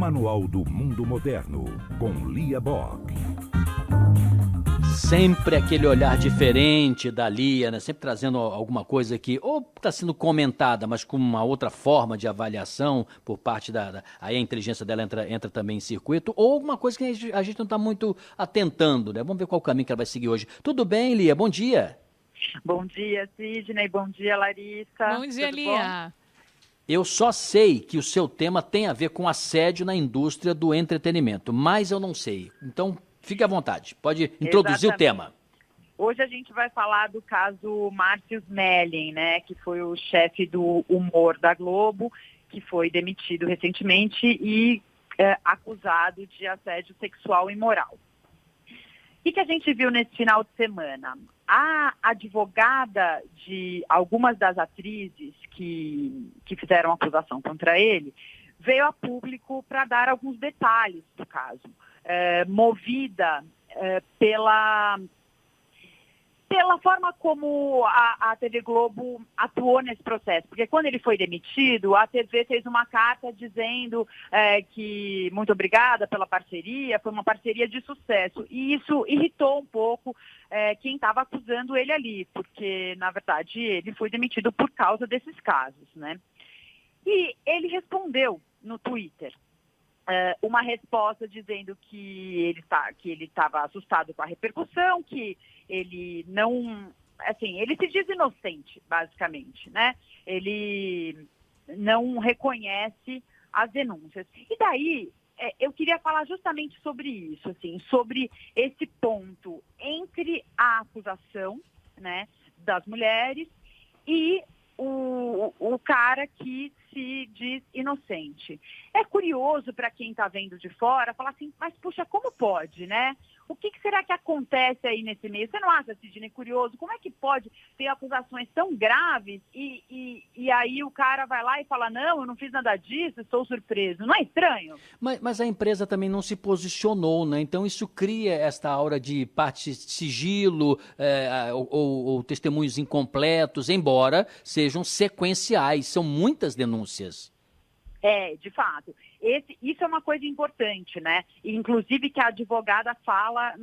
Manual do Mundo Moderno, com Lia Bock. Sempre aquele olhar diferente da Lia, né? Sempre trazendo alguma coisa que ou está sendo comentada, mas com uma outra forma de avaliação por parte aí a inteligência dela entra também em circuito, ou alguma coisa que a gente não está muito atentando, né? Vamos ver qual o caminho que ela vai seguir hoje. Tudo bem, Lia? Bom dia. Bom dia, Sidney. Bom dia, Larissa. Bom dia, Lia. Eu só sei que o seu tema tem a ver com assédio na indústria do entretenimento, mas eu não sei. Então, fique à vontade. Pode introduzir o tema. Hoje a gente vai falar do caso Márcio Smelling, né, que foi o chefe do humor da Globo, que foi demitido recentemente e acusado de assédio sexual e moral. O que a gente viu nesse final de semana? A advogada de algumas das atrizes que fizeram acusação contra ele veio a público para dar alguns detalhes do caso, movida pela forma como a TV Globo atuou nesse processo. Porque quando ele foi demitido, a TV fez uma carta dizendo que muito obrigada pela parceria, foi uma parceria de sucesso. E isso irritou um pouco quem estava acusando ele ali, porque, na verdade, ele foi demitido por causa desses casos, né? E ele respondeu no Twitter uma resposta dizendo que ele estava assustado com a repercussão, que ele não, assim, ele se diz inocente, basicamente, né? Ele não reconhece as denúncias. E daí, eu queria falar justamente sobre isso, assim, sobre esse ponto entre a acusação, né, das mulheres e o cara que se diz inocente. É curioso para quem está vendo de fora falar assim, mas puxa, como pode, né? O que será que acontece aí nesse meio? Você não acha, Sidney, curioso? Como é que pode ter acusações tão graves e aí o cara vai lá e fala, não, eu não fiz nada disso, estou surpreso. Não é estranho? Mas a empresa também não se posicionou, né? Então isso cria esta aura de parte sigilo ou testemunhos incompletos, embora sejam sequenciais. São muitas denúncias. De fato. Isso é uma coisa importante, né? Inclusive que a advogada fala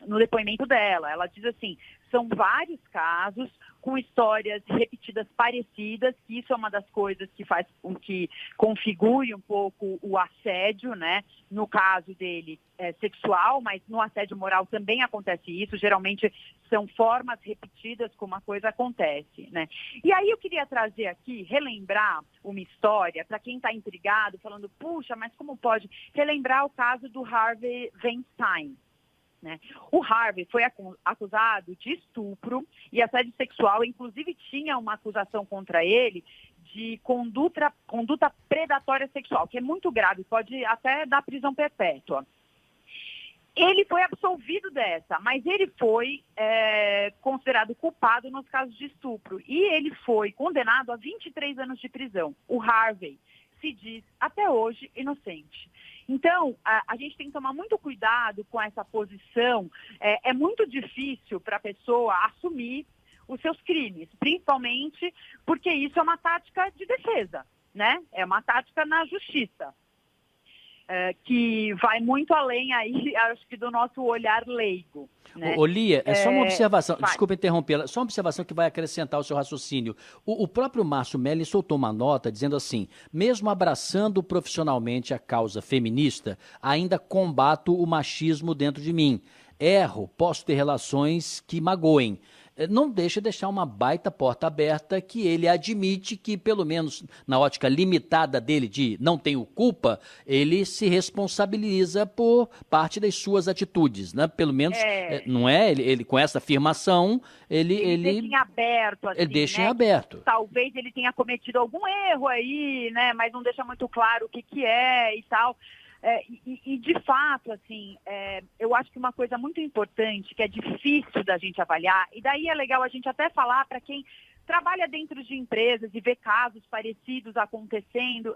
no depoimento dela. Ela diz assim, são vários casos com histórias repetidas parecidas, que isso é uma das coisas que faz com que configure um pouco o assédio, né? No caso dele, sexual, mas no assédio moral também acontece isso. Geralmente são formas repetidas como a coisa acontece, né? E aí eu queria trazer aqui, relembrar uma história, para quem está intrigado, falando, puxa, mas como pode? Relembrar o caso do Harvey Weinstein. Né? O Harvey foi acusado de estupro e assédio sexual, inclusive tinha uma acusação contra ele de conduta predatória sexual, que é muito grave, pode até dar prisão perpétua. Ele foi absolvido dessa, mas ele foi considerado culpado nos casos de estupro e ele foi condenado a 23 anos de prisão. O Harvey se diz até hoje inocente. Então, a gente tem que tomar muito cuidado com essa posição. É muito difícil para a pessoa assumir os seus crimes, principalmente porque isso é uma tática de defesa, né? É uma tática na justiça, que vai muito além aí, acho que do nosso olhar leigo. Né? Lia, é só uma observação, desculpa interrompê-la, só uma observação que vai acrescentar o seu raciocínio. O próprio Márcio Smelling soltou uma nota dizendo assim, mesmo abraçando profissionalmente a causa feminista, ainda combato o machismo dentro de mim. Erro, posso ter relações que magoem. Não deixar uma baita porta aberta que ele admite que, pelo menos na ótica limitada dele de não tenho culpa, ele se responsabiliza por parte das suas atitudes, né? Pelo menos, não é? Ele com essa afirmação, ele deixa em aberto, assim, ele deixa né? em aberto. Talvez ele tenha cometido algum erro aí, né? Mas não deixa muito claro o que é e tal. E de fato, assim, eu acho que uma coisa muito importante, que é difícil da gente avaliar, e daí é legal a gente até falar para quem trabalha dentro de empresas e vê casos parecidos acontecendo,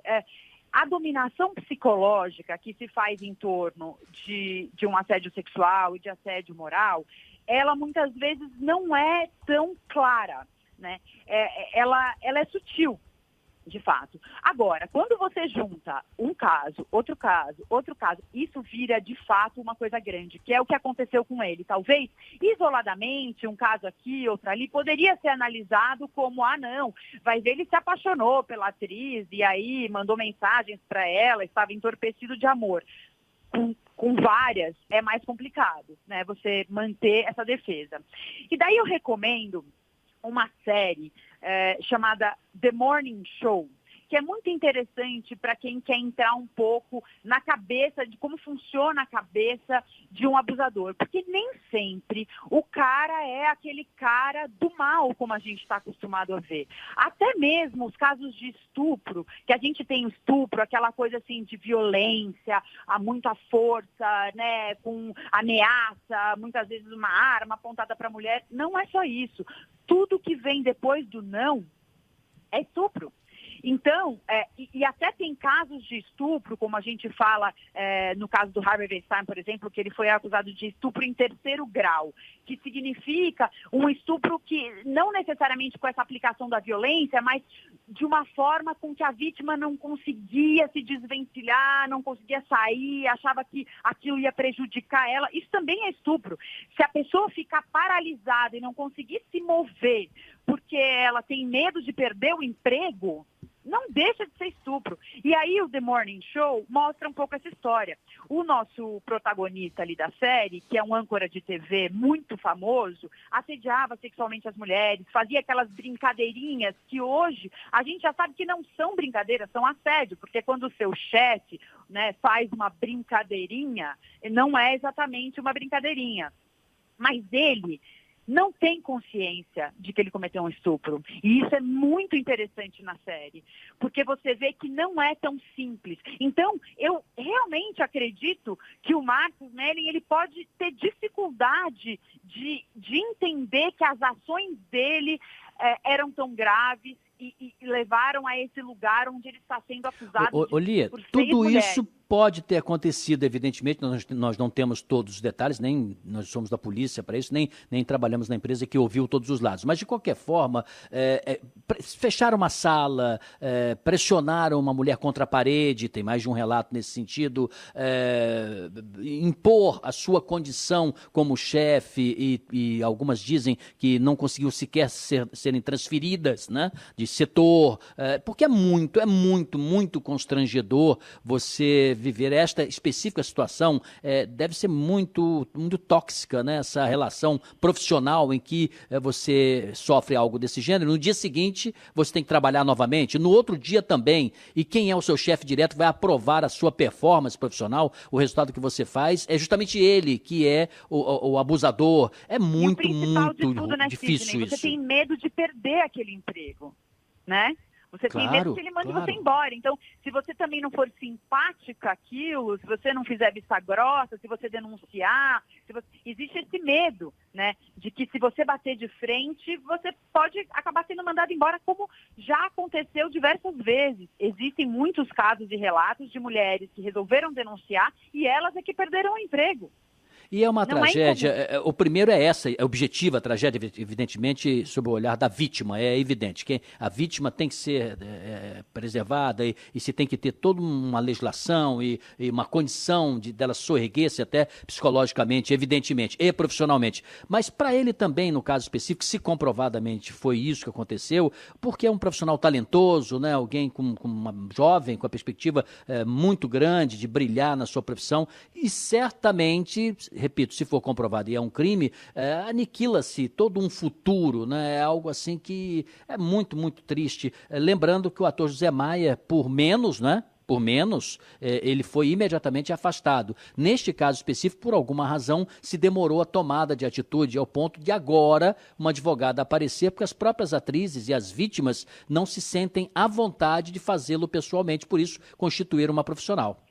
a dominação psicológica que se faz em torno de um assédio sexual e de assédio moral, ela muitas vezes não é tão clara, né? Ela é sutil. de fato. Agora, quando você junta um caso, outro caso, isso vira de fato uma coisa grande, que é o que aconteceu com ele. Talvez, isoladamente, um caso aqui, outro ali, poderia ser analisado como, não, vai ver, ele se apaixonou pela atriz e aí mandou mensagens para ela, estava entorpecido de amor. Com várias, é mais complicado, né, você manter essa defesa. E daí eu recomendo uma série chamada The Morning Show, que é muito interessante para quem quer entrar um pouco na cabeça, de como funciona a cabeça de um abusador. Porque nem sempre o cara é aquele cara do mal, como a gente está acostumado a ver. Até mesmo os casos de estupro, que a gente tem o estupro, aquela coisa assim de violência, a muita força, né, com ameaça, muitas vezes uma arma apontada para a mulher, não é só isso. Tudo que vem depois do não é estupro. Então, e até tem casos de estupro, como a gente fala no caso do Harvey Weinstein, por exemplo, que ele foi acusado de estupro em 3º grau, que significa um estupro que não necessariamente com essa aplicação da violência, mas de uma forma com que a vítima não conseguia se desvencilhar, não conseguia sair, achava que aquilo ia prejudicar ela. Isso também é estupro. Se a pessoa ficar paralisada e não conseguir se mover porque ela tem medo de perder o emprego, não deixa de ser estupro. E aí o The Morning Show mostra um pouco essa história. O nosso protagonista ali da série, que é um âncora de TV muito famoso, assediava sexualmente as mulheres, fazia aquelas brincadeirinhas que hoje a gente já sabe que não são brincadeiras, são assédio, porque quando o seu chefe, né, faz uma brincadeirinha, não é exatamente uma brincadeirinha. Mas ele não tem consciência de que ele cometeu um estupro. E isso é muito interessante na série, porque você vê que não é tão simples. Então, eu realmente acredito que o Marcus Melling, ele pode ter dificuldade de entender que as ações dele eram tão graves e levaram a esse lugar onde ele está sendo acusado Lia, por 6 tudo mulheres. Isso pode ter acontecido, evidentemente, nós não temos todos os detalhes, nem nós somos da polícia para isso, nem trabalhamos na empresa que ouviu todos os lados. Mas, de qualquer forma, fecharam uma sala, pressionaram uma mulher contra a parede, tem mais de um relato nesse sentido, impor a sua condição como chefe, e algumas dizem que não conseguiu sequer serem transferidas, né, de setor, porque é muito constrangedor você viver esta específica situação. Deve ser muito tóxica, né, essa relação profissional em que você sofre algo desse gênero. No dia seguinte, você tem que trabalhar novamente, no outro dia também, e quem é o seu chefe direto vai aprovar a sua performance profissional, o resultado que você faz, é justamente ele que é o abusador. É muito difícil Sidney, isso. Você tem medo de perder aquele emprego, né? Você tem medo que ele mande você embora. Então, se você também não for simpática àquilo, se você não fizer vista grossa, se você denunciar, existe esse medo, né? De que se você bater de frente, você pode acabar sendo mandado embora, como já aconteceu diversas vezes. Existem muitos casos e relatos de mulheres que resolveram denunciar e elas é que perderam o emprego. E é uma tragédia, o primeiro é objetiva a tragédia, evidentemente, sob o olhar da vítima, é evidente, que a vítima tem que ser preservada e se tem que ter toda uma legislação e uma condição dela soerguer-se até psicologicamente, evidentemente, e profissionalmente. Mas para ele também, no caso específico, se comprovadamente foi isso que aconteceu, porque é um profissional talentoso, né, alguém com uma jovem, com a perspectiva muito grande de brilhar na sua profissão, e certamente, repito, se for comprovado e é um crime, aniquila-se todo um futuro, né? É algo assim que é muito triste. Lembrando que o ator José Maia, por menos, ele foi imediatamente afastado. Neste caso específico, por alguma razão, se demorou a tomada de atitude ao ponto de agora uma advogada aparecer, porque as próprias atrizes e as vítimas não se sentem à vontade de fazê-lo pessoalmente, por isso constituíram uma profissional.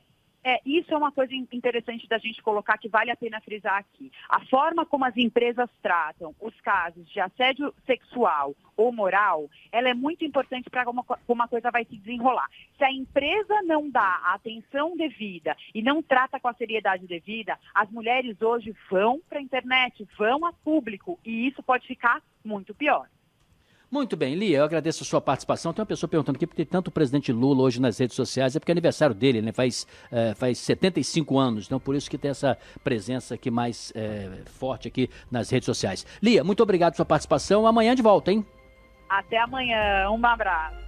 Isso é uma coisa interessante da gente colocar, que vale a pena frisar aqui. A forma como as empresas tratam os casos de assédio sexual ou moral, ela é muito importante para como a coisa vai se desenrolar. Se a empresa não dá a atenção devida e não trata com a seriedade devida, as mulheres hoje vão para a internet, vão a público, e isso pode ficar muito pior. Muito bem, Lia, eu agradeço a sua participação. Tem uma pessoa perguntando aqui, porque tem tanto o presidente Lula hoje nas redes sociais, é porque é aniversário dele, né? Faz 75 anos, então por isso que tem essa presença aqui mais forte aqui nas redes sociais. Lia, muito obrigado pela sua participação. Amanhã de volta, hein? Até amanhã. Um abraço.